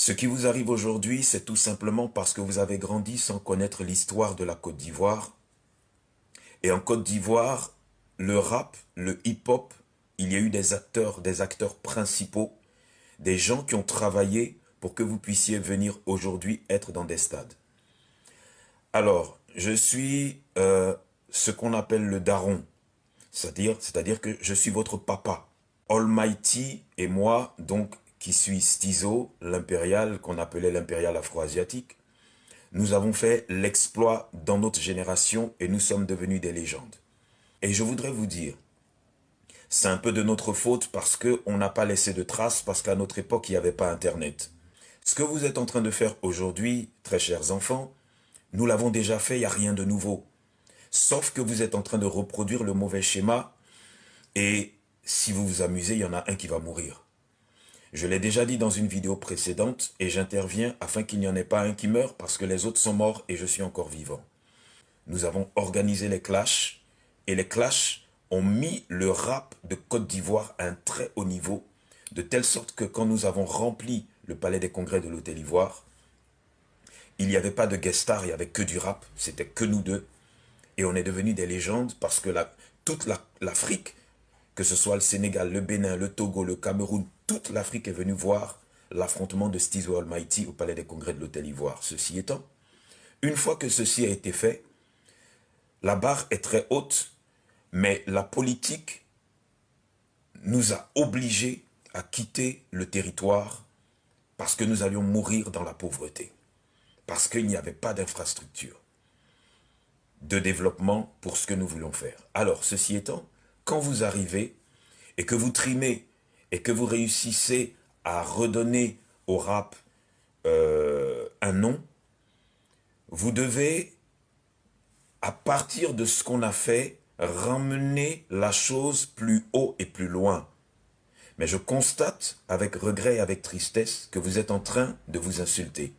Ce qui vous arrive aujourd'hui, c'est tout simplement parce que vous avez grandi sans connaître l'histoire de la Côte d'Ivoire. Et en Côte d'Ivoire, le rap, le hip-hop, il y a eu des acteurs principaux, des gens qui ont travaillé pour que vous puissiez venir aujourd'hui être dans des stades. Alors, je suis ce qu'on appelle le daron, c'est-à-dire que je suis votre papa. Almighty et moi, donc, qui suis Stizo, l'impérial, qu'on appelait l'impérial afro-asiatique, nous avons fait l'exploit dans notre génération et nous sommes devenus des légendes. Et je voudrais vous dire, c'est un peu de notre faute parce qu'on n'a pas laissé de traces, parce qu'à notre époque, il n'y avait pas Internet. Ce que vous êtes en train de faire aujourd'hui, très chers enfants, nous l'avons déjà fait, il n'y a rien de nouveau. Sauf que vous êtes en train de reproduire le mauvais schéma et si vous vous amusez, il y en a un qui va mourir. Je l'ai déjà dit dans une vidéo précédente et j'interviens afin qu'il n'y en ait pas un qui meurt parce que les autres sont morts et je suis encore vivant. Nous avons organisé les clashs et les clashs ont mis le rap de Côte d'Ivoire à un très haut niveau, de telle sorte que quand nous avons rempli le palais des congrès de l'Hôtel Ivoire, il n'y avait pas de guest star, il n'y avait que du rap, c'était que nous deux. Et on est devenus des légendes parce que toute l'Afrique, que ce soit le Sénégal, le Bénin, le Togo, le Cameroun, toute l'Afrique est venue voir l'affrontement de Stizo Almighty au palais des congrès de l'Hôtel Ivoire. Ceci étant, une fois que ceci a été fait, la barre est très haute, mais la politique nous a obligés à quitter le territoire parce que nous allions mourir dans la pauvreté, parce qu'il n'y avait pas d'infrastructure de développement pour ce que nous voulons faire. Alors, ceci étant, quand vous arrivez et que vous trimez et que vous réussissez à redonner au rap un nom, vous devez, à partir de ce qu'on a fait, ramener la chose plus haut et plus loin. Mais je constate avec regret et avec tristesse que vous êtes en train de vous insulter.